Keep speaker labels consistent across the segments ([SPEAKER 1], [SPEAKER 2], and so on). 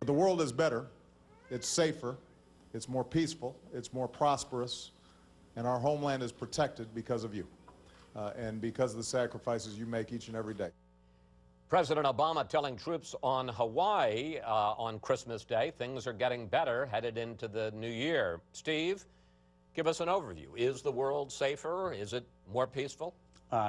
[SPEAKER 1] The world is better, it's safer, it's more peaceful, it's more prosperous, and our homeland is protected because of you and because of the sacrifices you make each and every day.
[SPEAKER 2] President Obama telling troops on Hawaii on Christmas Day things are getting better headed into the new year. Steve, give us an overview. Is the world safer? Is it more peaceful?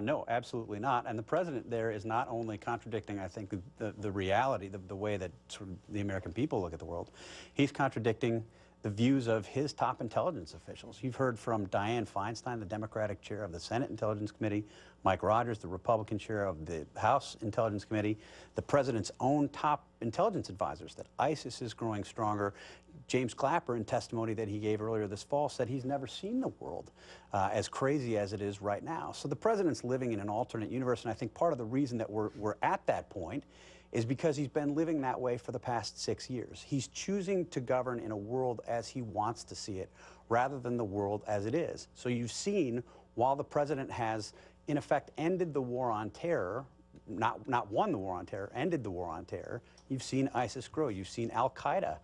[SPEAKER 3] No, absolutely not. And the president there is not only contradicting, I think, the reality, the way that sort of the American people look at the world, he's contradicting the views of his top intelligence officials. You've heard from Dianne Feinstein, the Democratic chair of the Senate Intelligence Committee, Mike Rogers, the Republican chair of the House Intelligence Committee, the president's own top intelligence advisors, that ISIS is growing stronger. James Clapper, in testimony that he gave earlier this fall, said he's never seen the world as crazy as it is right now. So the president's living in an alternate universe, and I think part of the reason that we're at that point is because he's been living that way for the past 6 years. He's choosing to govern in a world as he wants to see it, rather than the world as it is. So you've seen, while the president has, in effect, ended the war on terror, not won the war on terror, ended the war on terror, you've seen ISIS grow. You've seen al-Qaeda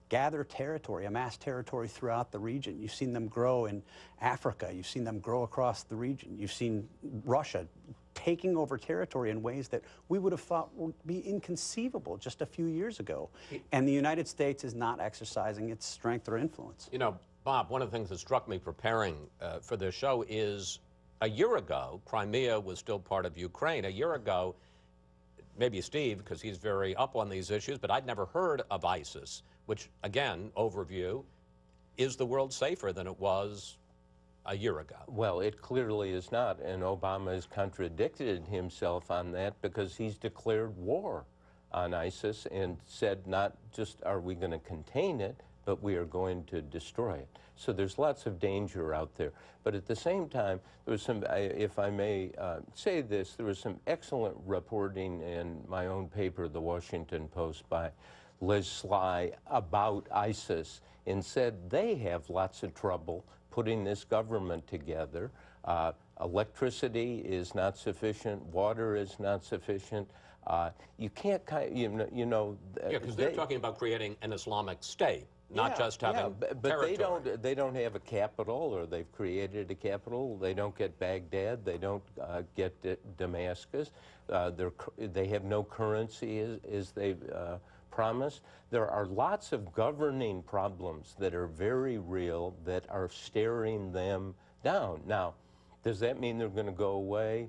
[SPEAKER 3] gather territory, amass territory throughout the region. You've seen them grow in Africa. You've seen them grow across the region. You've seen Russia taking over territory in ways that we would have thought would be inconceivable just a few years ago. And the United States is not exercising its strength or influence.
[SPEAKER 2] You know, Bob, one of the things that struck me preparing for this show is a year ago, Crimea was still part of Ukraine. A year ago, maybe Steve, because he's very up on these issues, but I'd never heard of ISIS, which, again, overview, is the world safer than it was a year ago?
[SPEAKER 4] Well, it clearly is not, and Obama has contradicted himself on that because he's declared war on ISIS and said not just are we going to contain it, but we are going to destroy it. So there's lots of danger out there. But at the same time, there was some, if I may say this, there was some excellent reporting in my own paper, The Washington Post, by Liz Sly about ISIS, and said they have lots of trouble putting this government together. Electricity is not sufficient. Water is not sufficient. You can't, you know.
[SPEAKER 2] Yeah, because they're talking about creating an Islamic state, not just having
[SPEAKER 4] but
[SPEAKER 2] territory.
[SPEAKER 4] they don't have a capital, or they've created a capital. They don't get Baghdad. They don't get Damascus. They have no currency as they've promised. There are lots of governing problems that are very real that are staring them down. Now, does that mean they're going to go away?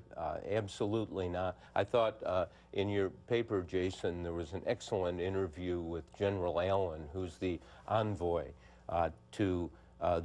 [SPEAKER 4] Absolutely not. I thought in your paper, Jason, there was an excellent interview with General Allen, who's the envoy to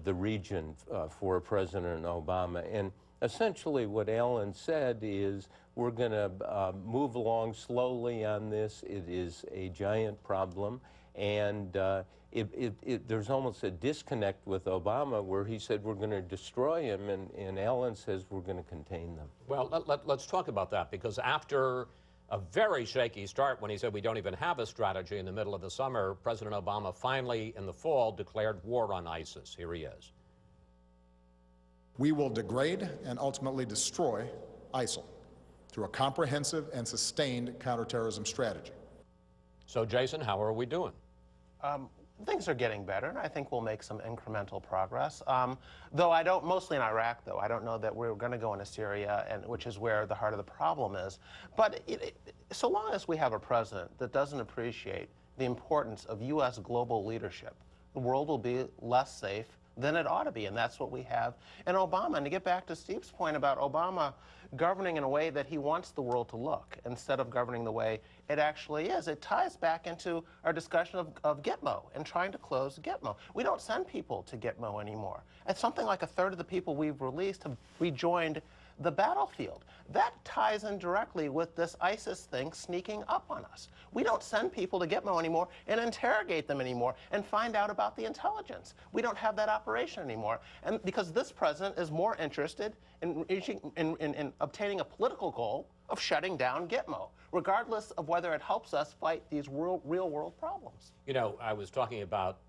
[SPEAKER 4] the region for President Obama. And essentially what Allen said is, we're going to move along slowly on this. It is a giant problem. And there's almost a disconnect with Obama where he said we're going to destroy him, and Allen says we're going to contain them.
[SPEAKER 2] Well, let's talk about that, because after a very shaky start when he said we don't even have a strategy in the middle of the summer, President Obama finally in the fall declared war on ISIS. Here he is.
[SPEAKER 1] We will degrade and ultimately destroy ISIL through a comprehensive and sustained counterterrorism strategy.
[SPEAKER 2] So, Jason, how are we doing?
[SPEAKER 5] Things are getting better, and I think we'll make some incremental progress. Though I don't, mostly in Iraq, though, I don't know that we're going to go into Syria, and which is where the heart of the problem is. But so long as we have a president that doesn't appreciate the importance of U.S. global leadership, the world will be less safe than it ought to be, and that's what we have in Obama. And to get back to Steve's point about Obama governing in a way that he wants the world to look, instead of governing the way it actually is, it ties back into our discussion of Gitmo and trying to close Gitmo. We don't send people to Gitmo anymore. And something like a third of the people we've released have rejoined the battlefield. That ties in directly with this ISIS thing sneaking up on us. We don't send people to Gitmo anymore and interrogate them anymore and find out about the intelligence. We don't have that operation anymore. And because this president is more interested in obtaining a political goal of shutting down Gitmo, regardless of whether it helps us fight these real-world problems.
[SPEAKER 2] You know, I was talking about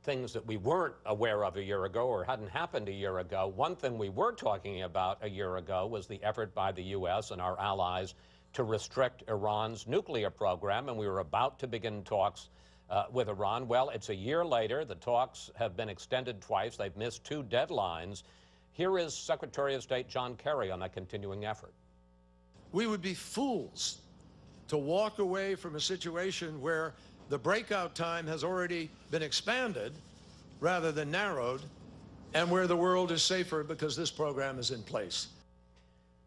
[SPEAKER 2] things that we weren't aware of a year ago or hadn't happened a year ago. One thing we were talking about a year ago was the effort by the U.S. and our allies to restrict Iran's nuclear program, and we were about to begin talks with Iran. Well, it's a year later. The talks have been extended twice. They've missed 2 deadlines. Here is Secretary of State John Kerry on that continuing effort.
[SPEAKER 6] We would be fools to walk away from a situation where the breakout time has already been expanded rather than narrowed, and where the world is safer because this program is in place.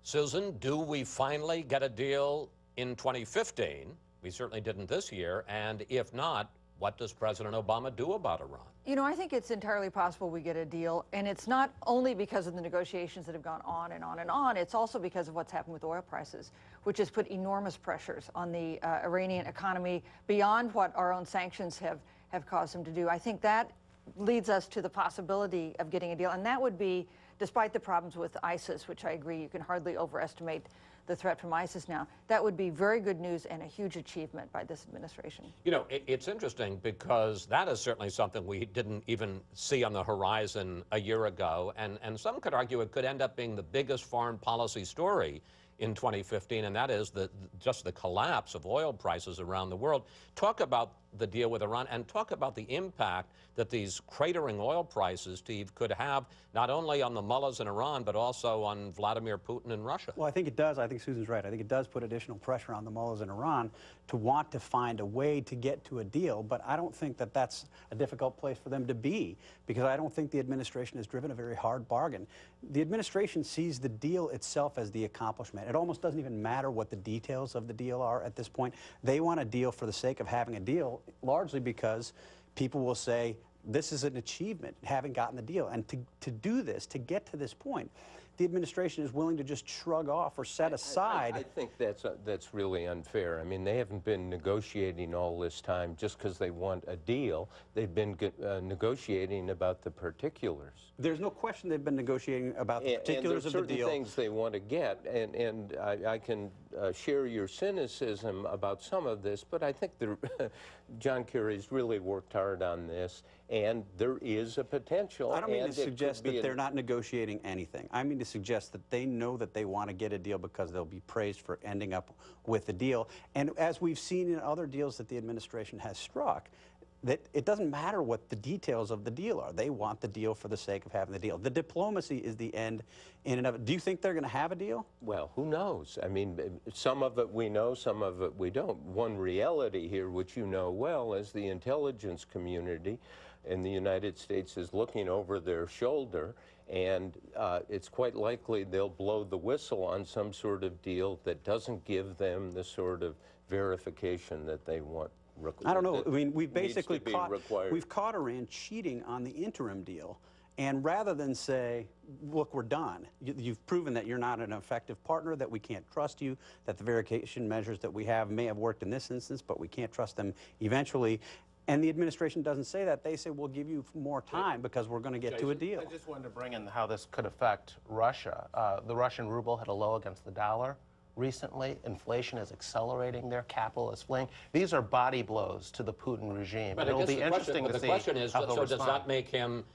[SPEAKER 2] Susan, do we finally get a deal in 2015? We certainly didn't this year. And if not, what does President Obama do about Iran?
[SPEAKER 7] You know, I think it's entirely possible we get a deal, and it's not only because of the negotiations that have gone on and on and on, it's also because of what's happened with oil prices, which has put enormous pressures on the Iranian economy beyond what our own sanctions have caused them to do. I think that leads us to the possibility of getting a deal, and that would be, despite the problems with ISIS, which I agree you can hardly overestimate the threat from ISIS now, that would be very good news and a huge achievement by this administration.
[SPEAKER 2] You know, it's interesting because that is certainly something we didn't even see on the horizon a year ago, and some could argue it could end up being the biggest foreign policy story in 2015, and that is just the collapse of oil prices around the world. Talk about the deal with Iran and talk about the impact that these cratering oil prices, Steve, could have not only on the mullahs in Iran, but also on Vladimir Putin in Russia.
[SPEAKER 3] Well, I think it does. I think Susan's right. I think it does put additional pressure on the mullahs in Iran to want to find a way to get to a deal, but I don't think that that's a difficult place for them to be, because I don't think the administration has driven a very hard bargain. The administration sees the deal itself as the accomplishment. It almost doesn't even matter what the details of the deal are at this point. They want a deal for the sake of having a deal, largely because people will say, this is an achievement, having gotten the deal. And to do this, to get to this point, the administration is willing to just shrug off or set aside.
[SPEAKER 4] I think that's really unfair. I mean, they haven't been negotiating all this time just because they want a deal. They've been negotiating about the particulars.
[SPEAKER 3] There's no question they've been negotiating about the particulars of the deal.
[SPEAKER 4] And there's certain things they want to get, and I can share your cynicism about some of this, but I think John Kerry's really worked hard on this, and there is a potential.
[SPEAKER 3] I don't mean to suggest that they're not negotiating anything. I mean to suggest that they know that they want to get a deal because they'll be praised for ending up with a deal. And as we've seen in other deals that the administration has struck, that it doesn't matter what the details of the deal are. They want the deal for the sake of having the deal. The diplomacy is the end in and of it. Do you think they're going to have a deal?
[SPEAKER 4] Well, who knows? I mean, some of it we know, some of it we don't. One reality here, which you know well, is the intelligence community in the United States is looking over their shoulder, and it's quite likely they'll blow the whistle on some sort of deal that doesn't give them the sort of verification that they want.
[SPEAKER 3] I don't know. I mean, we've basically caught Iran cheating on the interim deal. And rather than say, look, we're done, you've proven that you're not an effective partner, that we can't trust you, that the verification measures that we have may have worked in this instance, but we can't trust them eventually. And the administration doesn't say that. They say, we'll give you more time because we're going to get to a deal.
[SPEAKER 5] I just wanted to bring in how this could affect Russia. The Russian ruble had a low against the dollar recently. Inflation is accelerating. Their capital is fleeing. These are body blows to the Putin regime.
[SPEAKER 2] But
[SPEAKER 5] it'll be interesting to see.
[SPEAKER 2] The question is, so does that make him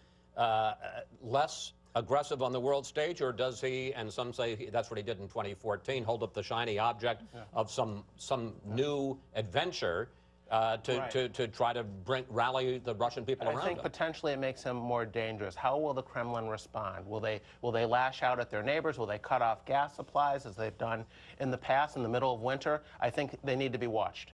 [SPEAKER 2] less aggressive on the world stage, or does he, and some say that's what he did in 2014, hold up the shiny object of some new adventure to try to rally the Russian people around him?
[SPEAKER 5] I think potentially it makes him more dangerous. How will the Kremlin respond? Will they lash out at their neighbors? Will they cut off gas supplies as they've done in the past in the middle of winter? I think they need to be watched.